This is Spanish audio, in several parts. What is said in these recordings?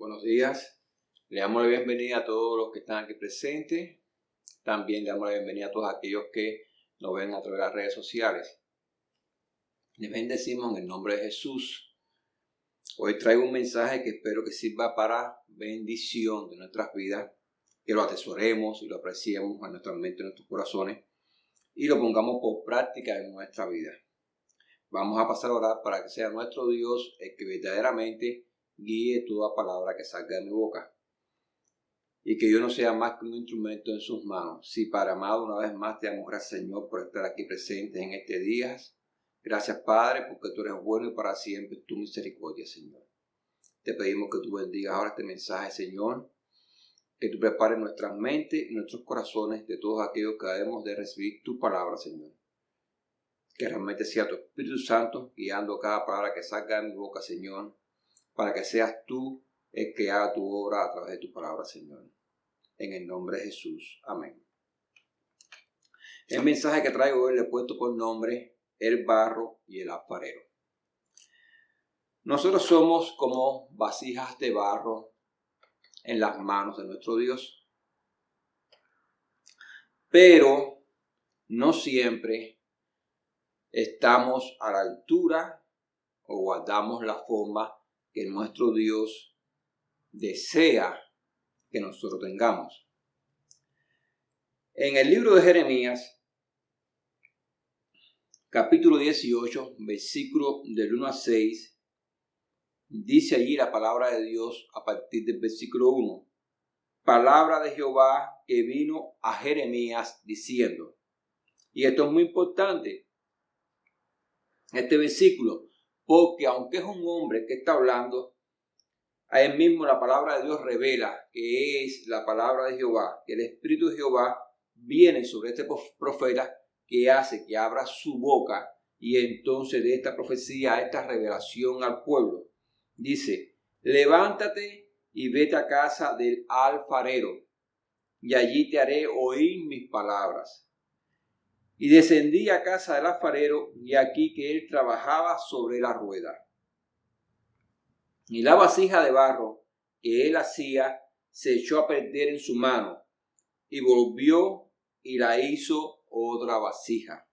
Buenos días. Le damos la bienvenida a todos los que están aquí presentes. También le damos la bienvenida a todos aquellos que nos ven a través de las redes sociales. Les bendecimos en el nombre de Jesús. Hoy traigo un mensaje que espero que sirva para bendición de nuestras vidas, que lo atesoremos y lo apreciemos en nuestra mente, en nuestros corazones y lo pongamos por práctica en nuestra vida. Vamos a pasar a orar para que sea nuestro Dios el que verdaderamente guíe toda palabra que salga de mi boca. Y que yo no sea más que un instrumento en sus manos. Sí, Padre amado, una vez más te damos gracias, Señor, por estar aquí presentes en este día. Gracias, Padre, porque tú eres bueno y para siempre tu misericordia, Señor. Te pedimos que tú bendigas ahora este mensaje, Señor. Que tú prepares nuestras mentes y nuestros corazones de todos aquellos que debemos de recibir tu palabra, Señor. Que realmente sea tu Espíritu Santo guiando cada palabra que salga de mi boca, Señor, para que seas tú el que haga tu obra a través de tu palabra, Señor. En el nombre de Jesús. Amén. El mensaje que traigo hoy le he puesto por nombre el barro y el alfarero. Nosotros somos como vasijas de barro en las manos de nuestro Dios. Pero no siempre estamos a la altura o guardamos la forma que nuestro Dios desea que nosotros tengamos. En el libro de Jeremías, capítulo 18, versículo del 1 al 6, dice allí la palabra de Dios a partir del versículo 1. Palabra de Jehová que vino a Jeremías diciendo. Y esto es muy importante, este versículo, porque aunque es un hombre que está hablando, a él mismo la palabra de Dios revela que es la palabra de Jehová, que el Espíritu de Jehová viene sobre este profeta que hace que abra su boca y entonces de esta profecía, esta revelación al pueblo. Dice, levántate y vete a casa del alfarero y allí te haré oír mis palabras. Y descendí a casa del alfarero y aquí que él trabajaba sobre la rueda. Y la vasija de barro que él hacía se echó a perder en su mano y volvió y la hizo otra vasija,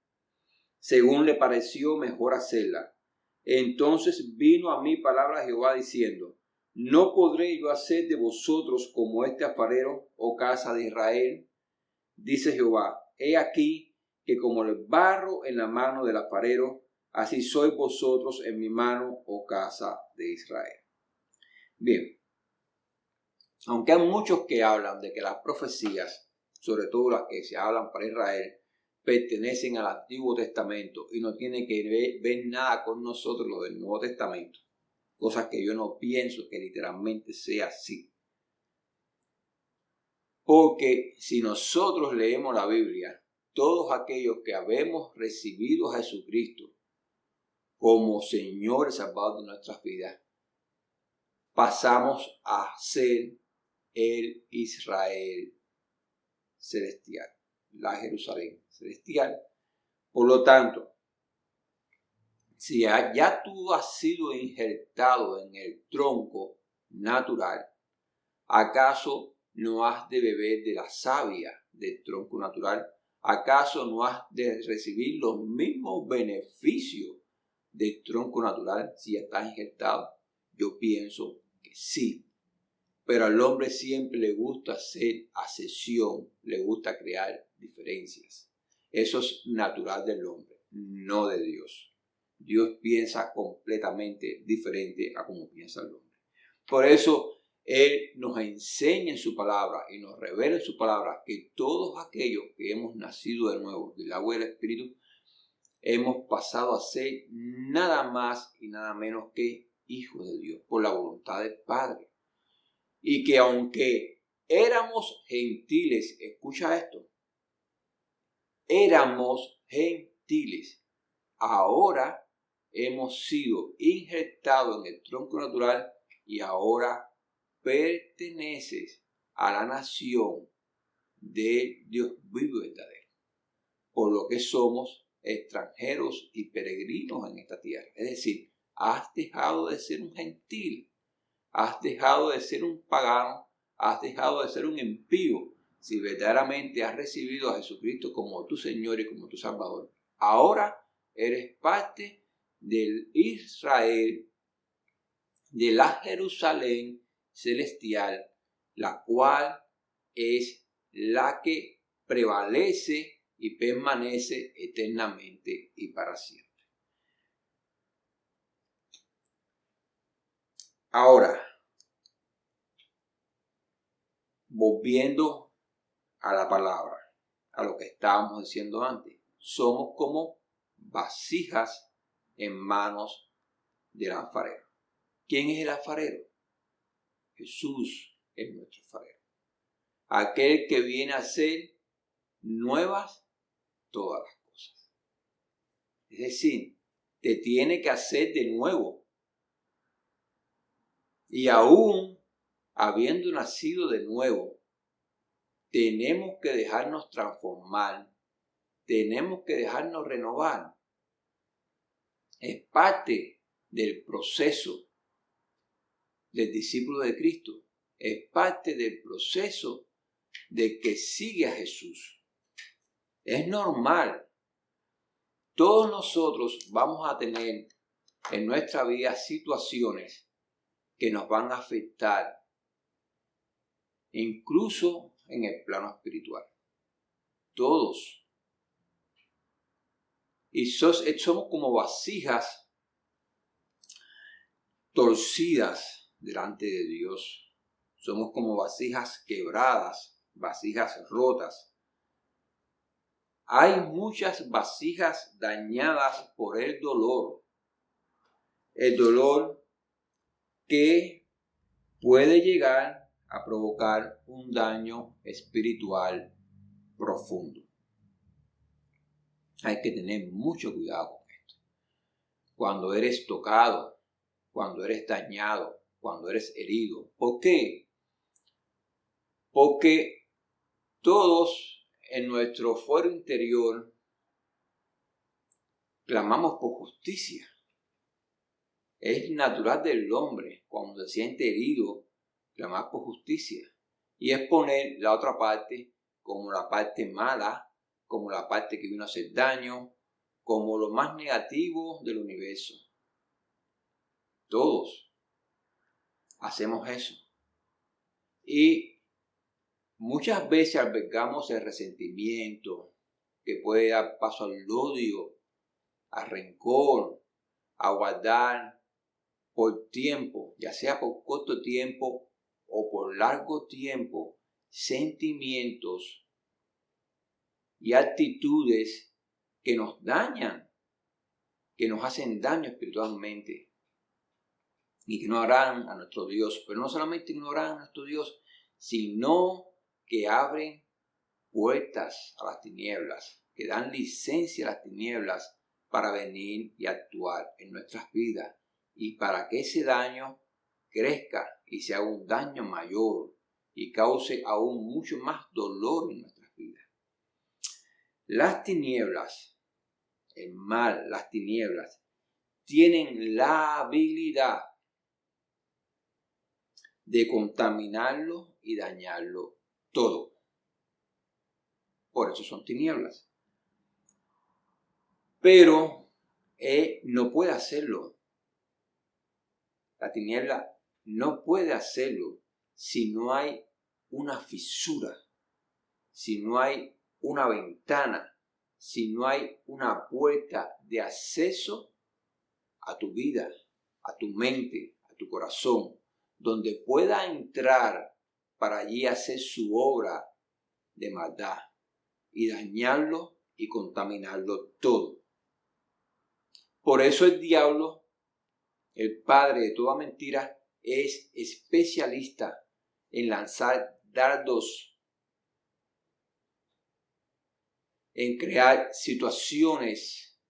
según le pareció mejor hacerla. Entonces vino a mí palabra de Jehová diciendo, ¿no podré yo hacer de vosotros como este alfarero, oh casa de Israel? Dice Jehová, he aquí que como el barro en la mano del alfarero, así sois vosotros en mi mano, oh casa de Israel. Bien, aunque hay muchos que hablan de que las profecías, sobre todo las que se hablan para Israel, pertenecen al Antiguo Testamento y no tienen que ver nada con nosotros lo del Nuevo Testamento, cosas que yo no pienso que literalmente sea así. Porque si nosotros leemos la Biblia, todos aquellos que habemos recibido a Jesucristo como Señor y Salvador de nuestras vidas, pasamos a ser el Israel celestial, la Jerusalén celestial. Por lo tanto, si ya tú has sido injertado en el tronco natural, ¿acaso no has de beber de la savia del tronco natural? ¿Acaso no has de recibir los mismos beneficios del tronco natural si ya estás injertado? Yo pienso que sí. Pero al hombre siempre le gusta hacer asesión, le gusta crear diferencias. Eso es natural del hombre, no de Dios. Dios piensa completamente diferente a como piensa el hombre. Por eso Él nos enseña en su palabra y nos revela en su palabra que todos aquellos que hemos nacido de nuevo del agua y del Espíritu, hemos pasado a ser nada más y nada menos que hijos de Dios por la voluntad del Padre. Y que aunque éramos gentiles, escucha esto, éramos gentiles, ahora hemos sido injertados en el tronco natural y ahora perteneces a la nación de Dios vivo y verdadero, por lo que somos extranjeros y peregrinos en esta tierra. Es decir, has dejado de ser un gentil has dejado de ser un pagano, has dejado de ser un impío, si verdaderamente has recibido a Jesucristo como tu Señor y como tu Salvador. Ahora eres parte del Israel, de la Jerusalén celestial, la cual es la que prevalece y permanece eternamente y para siempre. Ahora, volviendo a la palabra, a lo que estábamos diciendo antes, somos como vasijas en manos del alfarero. ¿Quién es el alfarero? Jesús es nuestro alfarero. Aquel que viene a hacer nuevas todas las cosas. Es decir, te tiene que hacer de nuevo. Y aún habiendo nacido de nuevo, tenemos que dejarnos transformar, tenemos que dejarnos renovar. Es parte del proceso del discípulo de Cristo, es parte del proceso de que sigue a Jesús. Es normal. Todos nosotros vamos a tener en nuestra vida situaciones que nos van a afectar, incluso en el plano espiritual. Todos. Y somos como vasijas torcidas delante de Dios. Somos como vasijas quebradas, vasijas rotas. Hay muchas vasijas dañadas por el dolor. El dolor que puede llegar a provocar un daño espiritual profundo. Hay que tener mucho cuidado con esto. Cuando eres tocado, cuando eres dañado, cuando eres herido. ¿Por qué? Porque todos en nuestro fuero interior clamamos por justicia. Es natural del hombre, cuando se siente herido, clamar por justicia. Y es poner la otra parte como la parte mala, como la parte que vino a hacer daño, como lo más negativo del universo. Todos hacemos eso. Y muchas veces albergamos el resentimiento que puede dar paso al odio, al rencor, a guardar por tiempo, ya sea por corto tiempo o por largo tiempo, sentimientos y actitudes que nos dañan, que nos hacen daño espiritualmente y que no harán a nuestro Dios. Pero no solamente que no harán a nuestro Dios, sino que abren puertas a las tinieblas, que dan licencia a las tinieblas para venir y actuar en nuestras vidas y para que ese daño crezca y sea un daño mayor y cause aún mucho más dolor en nuestras vidas. Las tinieblas, el mal, las tinieblas, tienen la habilidad de contaminarlo y dañarlo todo. Por eso son tinieblas. Pero no puede hacerlo. La tiniebla no puede hacerlo si no hay una fisura, si no hay una ventana, si no hay una puerta de acceso a tu vida, a tu mente, a tu corazón, donde pueda entrar para allí hacer su obra de maldad y dañarlo y contaminarlo todo. Por eso el diablo, el padre de toda mentira, es especialista en lanzar dardos, en crear situaciones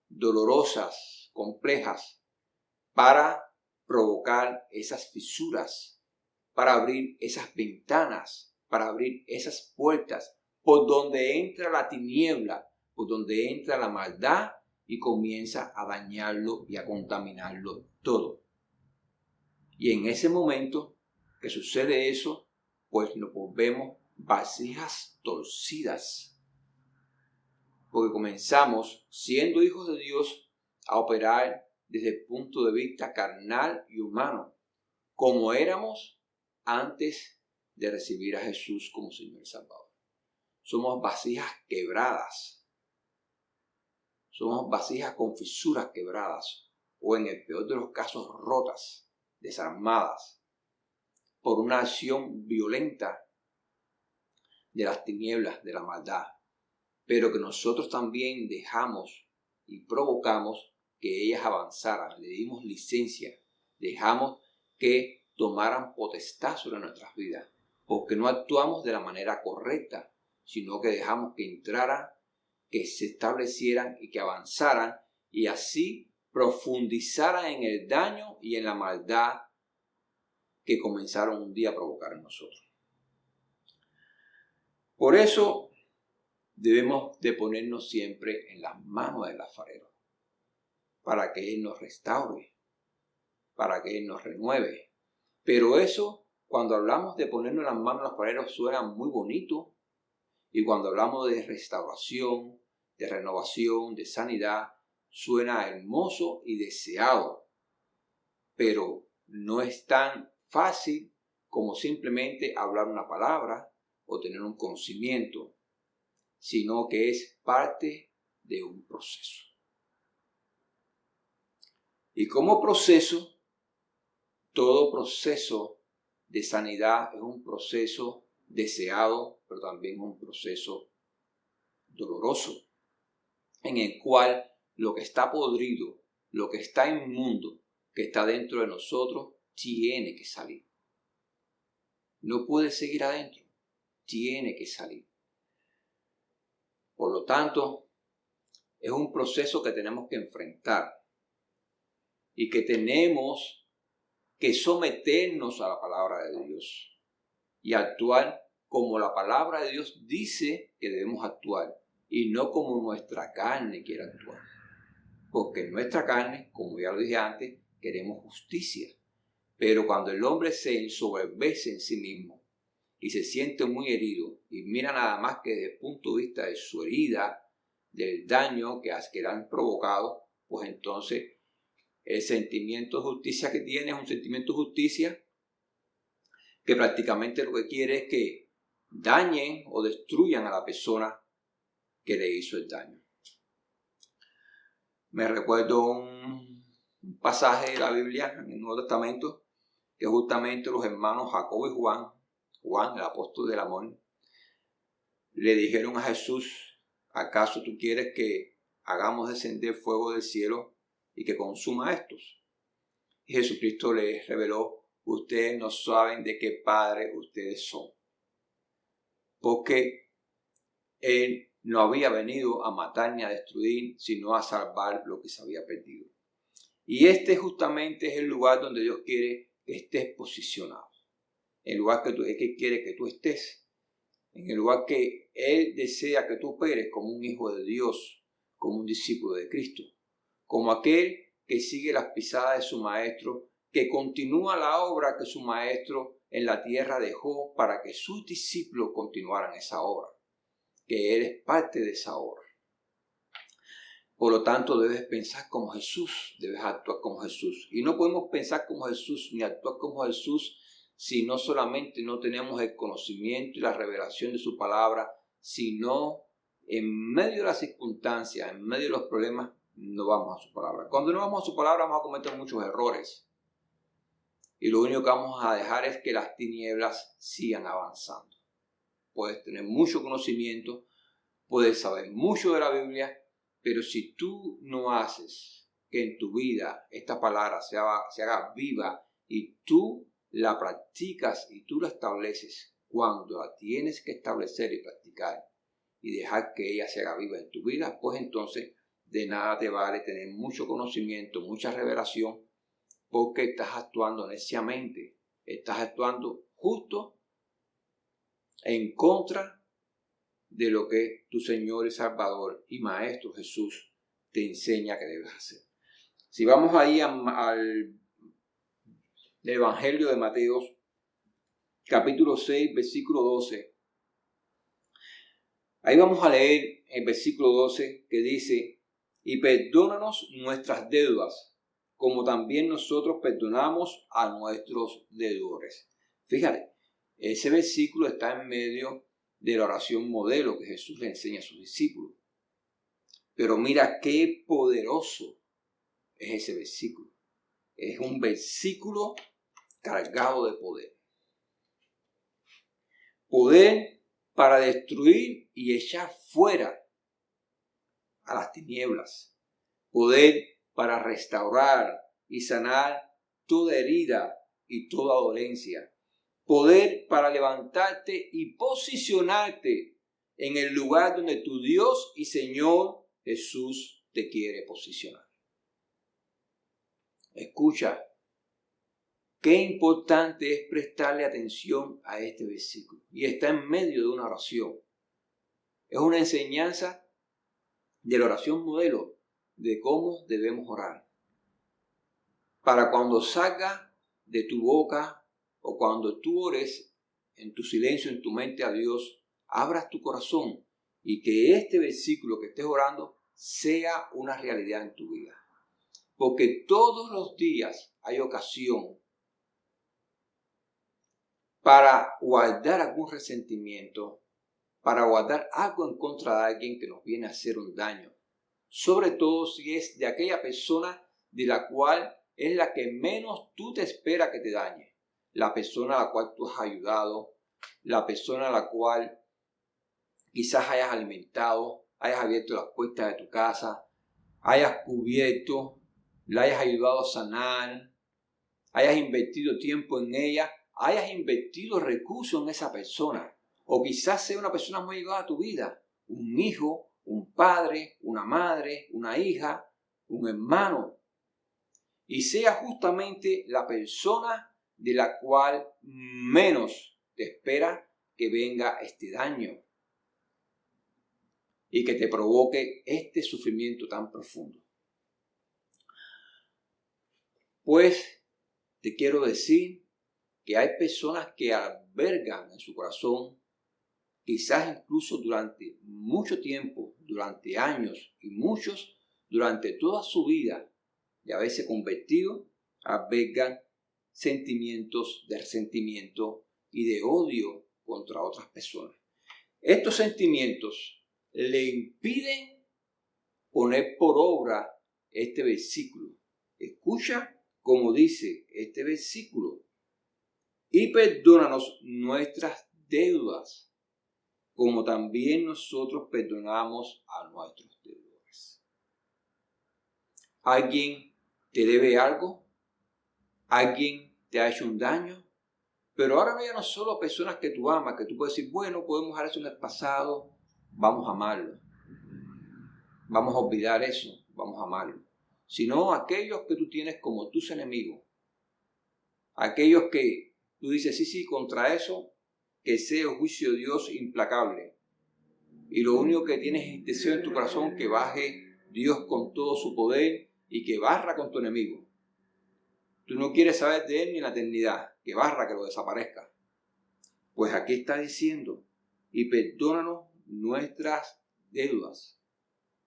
dolorosas, complejas, para provocar esas fisuras, para abrir esas ventanas, para abrir esas puertas, por donde entra la tiniebla, por donde entra la maldad y comienza a dañarlo y a contaminarlo todo. Y en ese momento que sucede eso, pues nos volvemos vasijas torcidas. Porque comenzamos, siendo hijos de Dios, a operar desde el punto de vista carnal y humano, como éramos antes de recibir a Jesús como Señor y Salvador. Somos vasijas quebradas. Somos vasijas con fisuras quebradas, o en el peor de los casos rotas, desarmadas, por una acción violenta de las tinieblas, de la maldad, pero que nosotros también dejamos y provocamos que ellas avanzaran, le dimos licencia, dejamos que tomaran potestad sobre nuestras vidas, porque no actuamos de la manera correcta, sino que dejamos que entraran, que se establecieran y que avanzaran, y así profundizaran en el daño y en la maldad que comenzaron un día a provocar en nosotros. Por eso debemos de ponernos siempre en las manos del alfarero, para que Él nos restaure, para que Él nos renueve. Pero eso, cuando hablamos de ponernos en las manos del alfarero, suena muy bonito. Y cuando hablamos de restauración, de renovación, de sanidad, suena hermoso y deseado. Pero no es tan fácil como simplemente hablar una palabra o tener un conocimiento, sino que es parte de un proceso. Y como proceso, todo proceso de sanidad es un proceso deseado, pero también un proceso doloroso, en el cual lo que está podrido, lo que está inmundo, que está dentro de nosotros, tiene que salir. No puede seguir adentro, tiene que salir. Por lo tanto, es un proceso que tenemos que enfrentar y que tenemos que someternos a la palabra de Dios y actuar como la palabra de Dios dice que debemos actuar y no como nuestra carne quiere actuar. Porque en nuestra carne, como ya lo dije antes, queremos justicia. Pero cuando el hombre se ensoberbece en sí mismo y se siente muy herido y mira nada más que desde el punto de vista de su herida, del daño que le han provocado, pues entonces el sentimiento de justicia que tiene es un sentimiento de justicia que prácticamente lo que quiere es que dañen o destruyan a la persona que le hizo el daño. Me recuerdo un pasaje de la Biblia en el Nuevo Testamento que justamente los hermanos Jacobo y Juan, el apóstol del amor, le dijeron a Jesús: ¿acaso tú quieres que hagamos descender fuego del cielo y que consuma a estos? Y Jesucristo les reveló: ustedes no saben de qué padre ustedes son, porque Él no había venido a matar ni a destruir, sino a salvar lo que se había perdido. Y este justamente es el lugar donde Dios quiere que estés posicionado, el lugar que Él quiere que tú estés, en el lugar que Él desea que tú operes como un hijo de Dios, como un discípulo de Cristo, como aquel que sigue las pisadas de su maestro, que continúa la obra que su maestro en la tierra dejó para que sus discípulos continuaran esa obra, que eres parte de esa obra. Por lo tanto, debes pensar como Jesús, debes actuar como Jesús. Y no podemos pensar como Jesús ni actuar como Jesús si no solamente no tenemos el conocimiento y la revelación de su palabra, sino en medio de las circunstancias, en medio de los problemas, no vamos a su palabra. Cuando no vamos a su palabra vamos a cometer muchos errores. Y lo único que vamos a dejar es que las tinieblas sigan avanzando. Puedes tener mucho conocimiento, puedes saber mucho de la Biblia, pero si tú no haces que en tu vida esta palabra se haga viva y tú la practicas y tú la estableces cuando la tienes que establecer y practicar y dejar que ella se haga viva en tu vida, pues entonces de nada te vale tener mucho conocimiento, mucha revelación, porque estás actuando neciamente, estás actuando justo en contra de lo que tu Señor y Salvador y Maestro Jesús te enseña que debes hacer. Si vamos ahí al del Evangelio de Mateo, capítulo 6, versículo 12. Ahí vamos a leer el versículo 12 que dice: y perdónanos nuestras deudas, como también nosotros perdonamos a nuestros deudores. Fíjate, ese versículo está en medio de la oración modelo que Jesús le enseña a sus discípulos. Pero mira qué poderoso es ese versículo. Es un versículo cargado de poder. Poder para destruir y echar fuera a las tinieblas. Poder para restaurar y sanar toda herida y toda dolencia. Poder para levantarte y posicionarte en el lugar donde tu Dios y Señor Jesús te quiere posicionar. Escucha, qué importante es prestarle atención a este versículo. Y está en medio de una oración. Es una enseñanza de la oración modelo de cómo debemos orar. Para cuando salga de tu boca o cuando tú ores en tu silencio, en tu mente a Dios, abras tu corazón y que este versículo que estés orando sea una realidad en tu vida. Porque todos los días hay ocasión para guardar algún resentimiento, para guardar algo en contra de alguien que nos viene a hacer un daño. Sobre todo si es de aquella persona de la cual es la que menos tú te esperas que te dañe. La persona a la cual tú has ayudado, la persona a la cual quizás hayas alimentado, hayas abierto las puertas de tu casa, hayas cubierto, la hayas ayudado a sanar, hayas invertido tiempo en ella, hayas invertido recursos en esa persona. O quizás sea una persona muy llegada a tu vida, un hijo, un padre, una madre, una hija, un hermano. Y sea justamente la persona de la cual menos te espera que venga este daño y que te provoque este sufrimiento tan profundo. Pues te quiero decir que hay personas que albergan en su corazón, quizás incluso durante mucho tiempo, durante años y muchos durante toda su vida, de haberse convertido, albergan sentimientos de resentimiento y de odio contra otras personas. Estos sentimientos le impiden poner por obra este versículo. Escucha como dice este versículo: y perdónanos nuestras deudas, como también nosotros perdonamos a nuestros deudores. ¿Alguien te debe algo? ¿Alguien te ha hecho un daño? Pero ahora ya no solo personas que tú amas, que tú puedes decir, bueno, podemos dejar eso en el pasado, vamos a amarlo. Vamos a olvidar eso, vamos a amarlo. Sino aquellos que tú tienes como tus enemigos. Aquellos que tú dices, sí, contra eso, que sea el juicio de Dios implacable. Y lo único que tienes es deseo en tu corazón que baje Dios con todo su poder y que barra con tu enemigo. Tú no quieres saber de él ni en la eternidad, que barra, que lo desaparezca. Pues aquí está diciendo, y perdónanos nuestras deudas,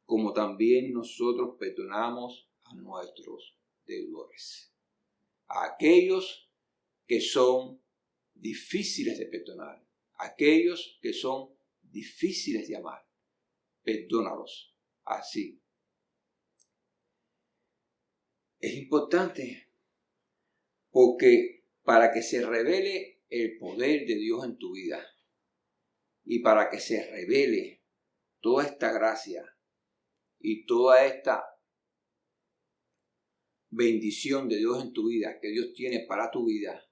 como también nosotros perdonamos a nuestros deudores. A aquellos que son difíciles de perdonar, aquellos que son difíciles de amar, perdónalos así. Es importante porque para que se revele el poder de Dios en tu vida y para que se revele toda esta gracia y toda esta bendición de Dios en tu vida, que Dios tiene para tu vida,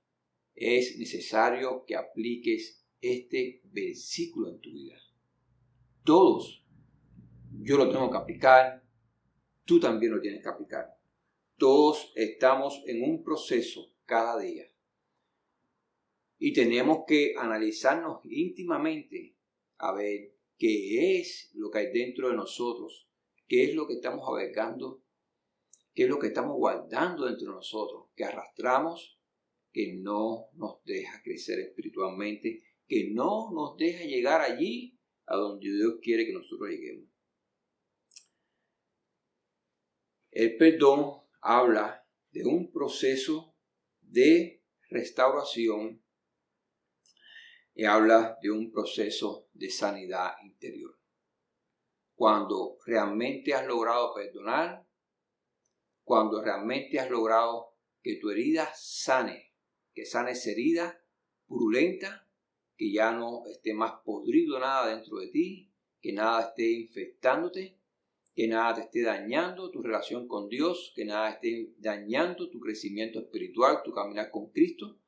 es necesario que apliques este versículo en tu vida. Todos. Yo lo tengo que aplicar, tú también lo tienes que aplicar. Todos estamos en un proceso cada día. Y tenemos que analizarnos íntimamente a ver qué es lo que hay dentro de nosotros, qué es lo que estamos albergando, qué es lo que estamos guardando dentro de nosotros, que arrastramos que no nos deja crecer espiritualmente, que no nos deja llegar allí a donde Dios quiere que nosotros lleguemos. El perdón habla de un proceso de restauración y habla de un proceso de sanidad interior. Cuando realmente has logrado perdonar, cuando realmente has logrado que tu herida sane, que sane esa herida purulenta, que ya no esté más podrido nada dentro de ti, que nada esté infectándote, que nada te esté dañando tu relación con Dios, que nada esté dañando tu crecimiento espiritual, tu caminar con Cristo.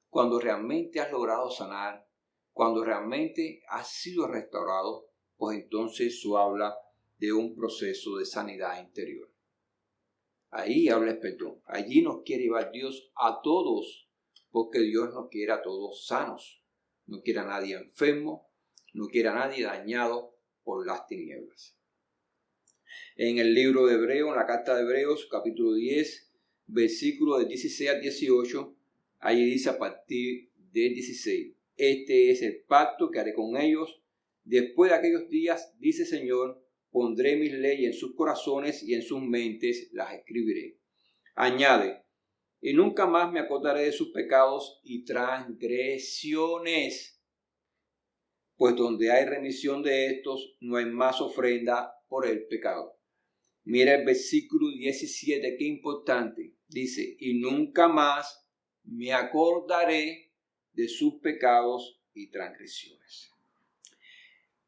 Cuando realmente has logrado sanar, cuando realmente has sido restaurado, pues entonces eso habla de un proceso de sanidad interior. Ahí habla el perdón. Allí nos quiere llevar Dios a todos, porque Dios nos quiere a todos sanos. No quiere a nadie enfermo, no quiere a nadie dañado por las tinieblas. En el libro de Hebreos, en la carta de Hebreos, capítulo 10, versículos de 16 a 18, ahí dice a partir del 16, este es el pacto que haré con ellos. Después de aquellos días, dice el Señor, pondré mis leyes en sus corazones y en sus mentes las escribiré. Añade, y nunca más me acordaré de sus pecados y transgresiones, pues donde hay remisión de estos, no hay más ofrenda por el pecado. Mira el versículo 17, qué importante. Dice, y nunca más me acordaré de sus pecados y transgresiones.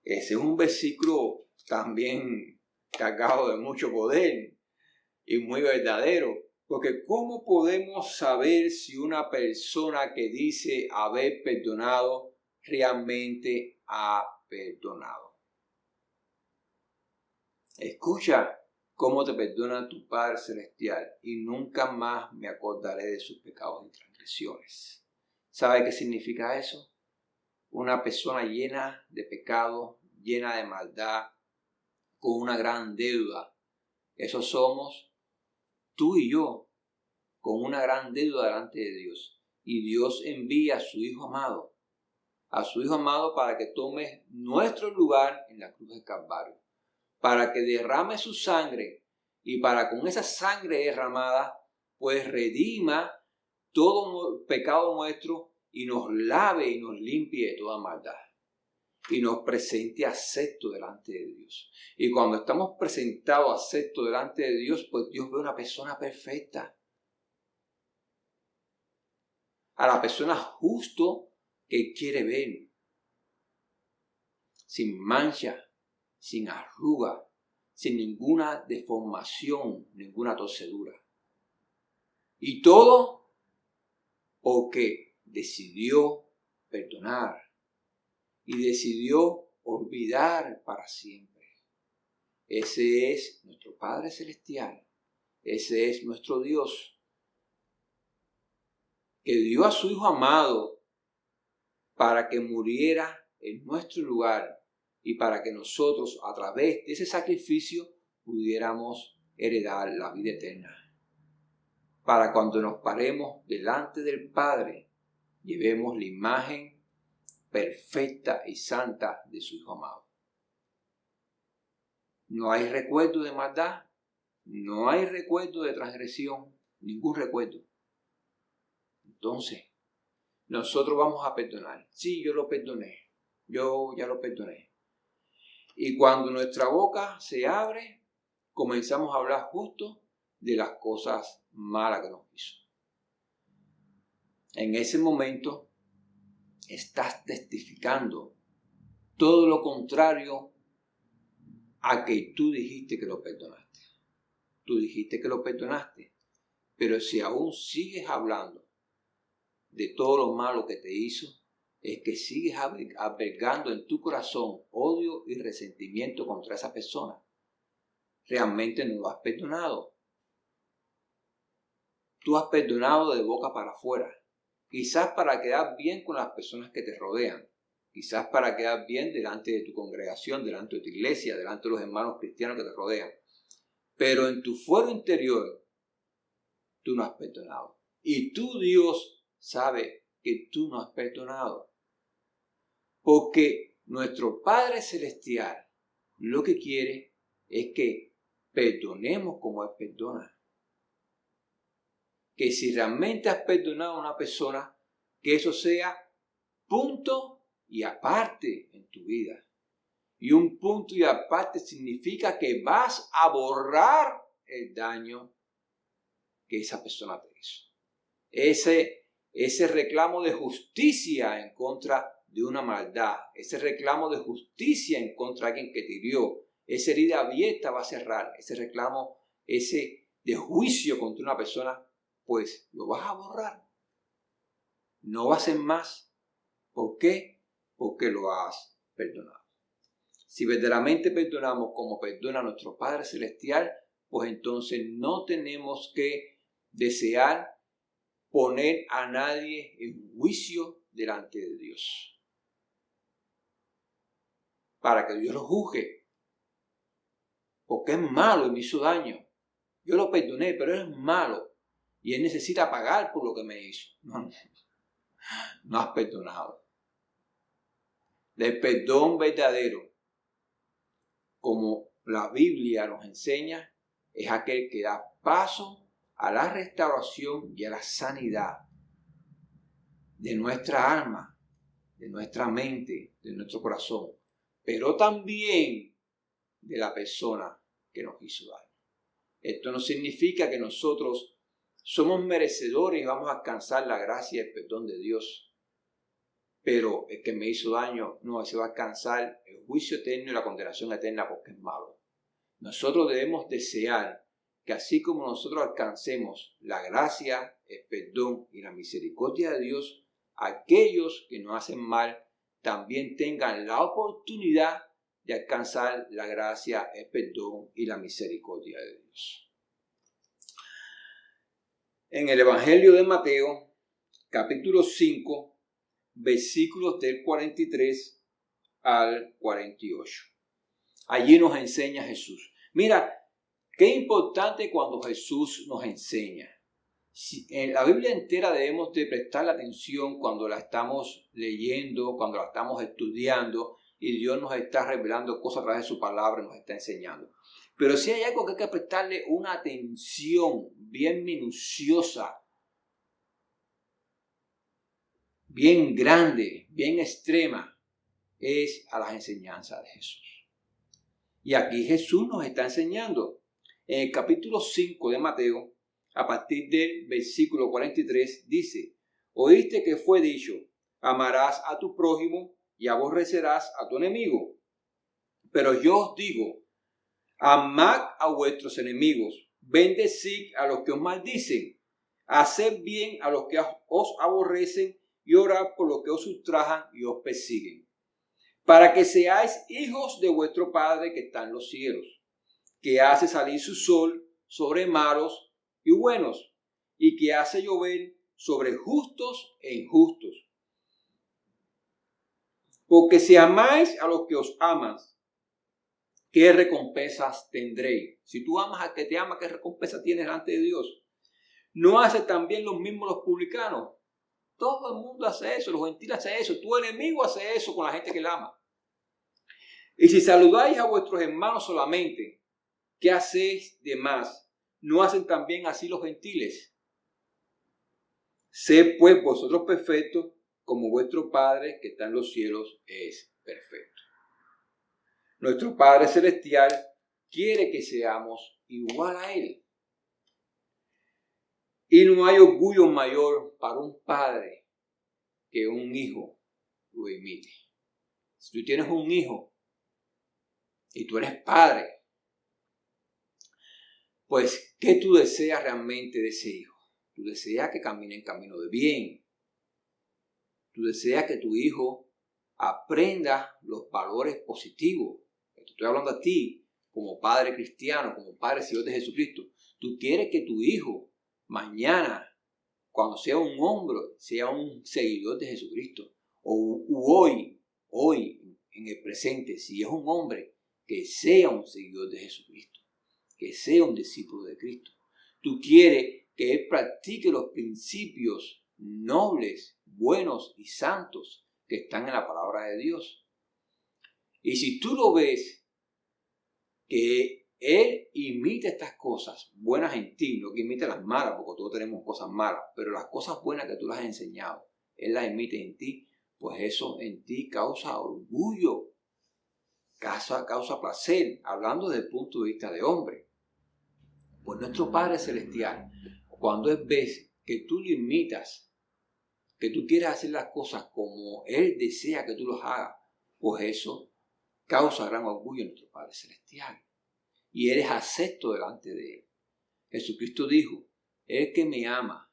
Ese es un versículo también cargado de mucho poder y muy verdadero. Porque ¿cómo podemos saber si una persona que dice haber perdonado realmente ha perdonado? Escucha cómo te perdona tu Padre Celestial y nunca más me acordaré de sus pecados y transgresiones. ¿Sabe qué significa eso? Una persona llena de pecado, llena de maldad, con una gran deuda. Eso somos tú y yo, con una gran deuda delante de Dios. Y Dios envía a su Hijo amado para que tome nuestro lugar en la cruz del Calvario, para que derrame su sangre y para con esa sangre derramada, pues redima todo pecado nuestro y nos lave y nos limpie de toda maldad. Y nos presente acepto delante de Dios. Y cuando estamos presentados acepto delante de Dios, pues Dios ve una persona perfecta. A la persona justo que quiere ver. Sin mancha, sin arruga, sin ninguna deformación, ninguna torcedura. Y todo porque decidió perdonar y decidió olvidar para siempre. Ese es nuestro Padre Celestial. Ese es nuestro Dios, que dio a su Hijo amado para que muriera en nuestro lugar y para que nosotros, a través de ese sacrificio, pudiéramos heredar la vida eterna. Para cuando nos paremos delante del Padre, llevemos la imagen perfecta y santa de su Hijo amado. No hay recuerdo de maldad, no hay recuerdo de transgresión, ningún recuerdo. Entonces, nosotros vamos a perdonar. Sí, yo lo perdoné, yo ya lo perdoné. Y cuando nuestra boca se abre, comenzamos a hablar justo de las cosas malas que nos hizo. En ese momento, estás testificando todo lo contrario a que tú dijiste que lo perdonaste. Tú dijiste que lo perdonaste, pero si aún sigues hablando de todo lo malo que te hizo, es que sigues albergando en tu corazón odio y resentimiento contra esa persona. Realmente no lo has perdonado. Tú has perdonado de boca para afuera, quizás para quedar bien con las personas que te rodean, quizás para quedar bien delante de tu congregación, delante de tu iglesia, delante de los hermanos cristianos que te rodean. Pero en tu fuero interior, tú no has perdonado. Y tu Dios sabe que tú no has perdonado. Porque nuestro Padre Celestial lo que quiere es que perdonemos como Él perdona. Que si realmente has perdonado a una persona, que eso sea punto y aparte en tu vida. Y un punto y aparte significa que vas a borrar el daño que esa persona te hizo. Ese reclamo de justicia en contra de una maldad, ese reclamo de justicia en contra de alguien que te hirió, esa herida abierta va a cerrar, ese reclamo, ese de juicio contra una persona, pues lo vas a borrar. No va a ser más. ¿Por qué? Porque lo has perdonado. Si verdaderamente perdonamos como perdona nuestro Padre Celestial, pues entonces no tenemos que desear poner a nadie en juicio delante de Dios, para que Dios lo juzgue, porque es malo y me hizo daño. Yo lo perdoné, pero él es malo y él necesita pagar por lo que me hizo. No has perdonado. El perdón verdadero, como la Biblia nos enseña, es aquel que da paso a la restauración y a la sanidad de nuestra alma, de nuestra mente, de nuestro corazón, pero también de la persona que nos hizo daño. Esto no significa que nosotros somos merecedores y vamos a alcanzar la gracia y el perdón de Dios. Pero el que me hizo daño, no, se va a alcanzar el juicio eterno y la condenación eterna porque es malo. Nosotros debemos desear que así como nosotros alcancemos la gracia, el perdón y la misericordia de Dios, aquellos que nos hacen mal también tengan la oportunidad de alcanzar la gracia, el perdón y la misericordia de Dios. En el Evangelio de Mateo, capítulo 5, versículos del 43 al 48. Allí nos enseña Jesús. Mira, qué importante cuando Jesús nos enseña. En la Biblia entera debemos de prestarle atención cuando la estamos leyendo, cuando la estamos estudiando y Dios nos está revelando cosas a través de su palabra y nos está enseñando. Pero si hay algo que hay que prestarle una atención bien minuciosa, bien grande, bien extrema, es a las enseñanzas de Jesús. Y aquí Jesús nos está enseñando. En el capítulo 5 de Mateo, a partir del versículo 43, dice: oíste que fue dicho, amarás a tu prójimo y aborrecerás a tu enemigo. Pero yo os digo, amad a vuestros enemigos, bendecid a los que os maldicen, haced bien a los que os aborrecen y orad por los que os ultrajan y os persiguen, para que seáis hijos de vuestro Padre que está en los cielos, que hace salir su sol sobre malos y buenos, y que hace llover sobre justos e injustos. Porque si amáis a los que os aman, ¿qué recompensas tendréis? Si tú amas al que te ama, ¿qué recompensa tienes delante de Dios? ¿No hace también los mismos los publicanos? Todo el mundo hace eso, los gentiles hacen eso, tu enemigo hace eso con la gente que le ama. Y si saludáis a vuestros hermanos solamente, ¿qué hacéis de más? ¿No hacen también así los gentiles? Sed pues vosotros perfectos, como vuestro Padre que está en los cielos es perfecto. Nuestro Padre Celestial quiere que seamos igual a Él. Y no hay orgullo mayor para un padre que un hijo lo imite. Si tú tienes un hijo y tú eres padre, pues, ¿qué tú deseas realmente de ese hijo? Tú deseas que camine en camino de bien. Tú deseas que tu hijo aprenda los valores positivos. Te estoy hablando a ti como padre cristiano, como padre seguidor de Jesucristo. Tú quieres que tu hijo mañana, cuando sea un hombre, sea un seguidor de Jesucristo. O hoy, en el presente, si es un hombre, que sea un seguidor de Jesucristo. Que sea un discípulo de Cristo. Tú quieres que él practique los principios nobles, buenos y santos que están en la palabra de Dios. Y si tú lo ves, que Él imita estas cosas buenas en ti, no que imita las malas, porque todos tenemos cosas malas, pero las cosas buenas que tú las has enseñado, Él las imita en ti, pues eso en ti causa orgullo, causa placer, hablando desde el punto de vista de hombre. Pues nuestro Padre Celestial, cuando Él ve que tú lo imitas, que tú quieres hacer las cosas como Él desea que tú los hagas, pues eso causa gran orgullo en nuestro Padre Celestial. Y eres acepto delante de Él. Jesucristo dijo, el que me ama,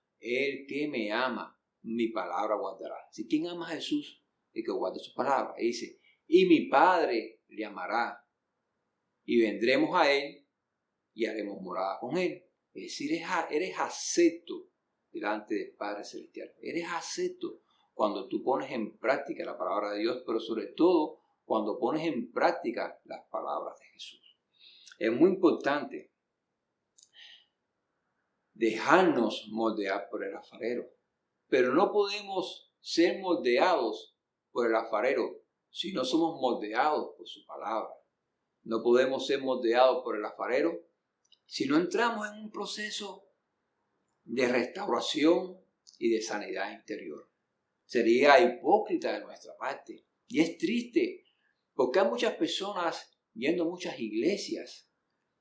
mi palabra guardará. Si quien ama a Jesús, el que guarda su palabra. Y dice, y mi Padre le amará. Y vendremos a Él y haremos morada con Él. Es decir, eres acepto delante del Padre Celestial. Eres acepto cuando tú pones en práctica la palabra de Dios, pero sobre todo cuando pones en práctica las palabras de Jesús. Es muy importante dejarnos moldear por el alfarero, pero no podemos ser moldeados por el alfarero si no somos moldeados por su palabra. No podemos ser moldeados por el alfarero si no entramos en un proceso de restauración y de sanidad interior. Sería hipócrita de nuestra parte. Y es triste porque hay muchas personas yendo a muchas iglesias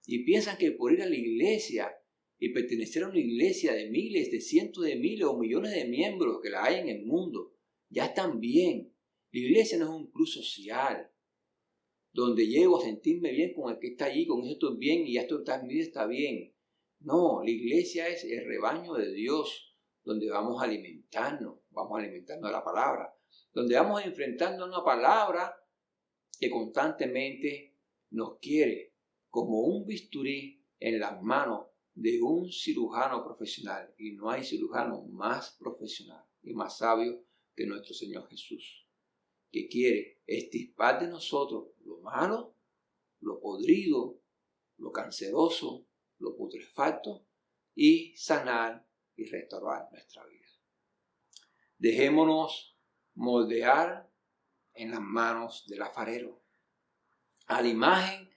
y piensan que por ir a la iglesia y pertenecer a una iglesia de miles, de cientos de miles o millones de miembros que la hay en el mundo, ya están bien. La iglesia no es un club social donde llego a sentirme bien con el que está allí, con eso estoy bien y ya mi vida está bien. No, la iglesia es el rebaño de Dios, donde vamos a alimentarnos de la palabra, donde vamos enfrentando una palabra que constantemente nos quiere como un bisturí en las manos de un cirujano profesional. Y no hay cirujano más profesional y más sabio que nuestro Señor Jesús, que quiere extirpar de nosotros lo malo, lo podrido, lo canceroso, lo putrefacto y sanar y restaurar nuestra vida. Dejémonos moldear en las manos del alfarero, a la imagen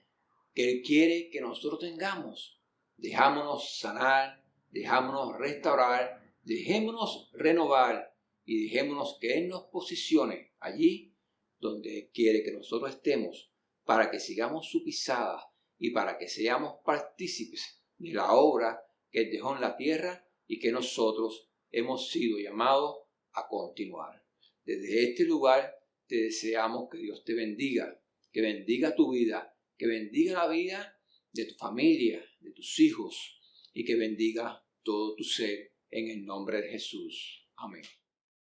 que Él quiere que nosotros tengamos. Dejámonos sanar, dejámonos restaurar, dejémonos renovar y dejémonos que Él nos posicione allí donde Él quiere que nosotros estemos, para que sigamos su pisada y para que seamos partícipes de la obra que Él dejó en la tierra y que nosotros hemos sido llamados a continuar. Desde este lugar te deseamos que Dios te bendiga, que bendiga tu vida, que bendiga la vida de tu familia, de tus hijos y que bendiga todo tu ser en el nombre de Jesús. Amén.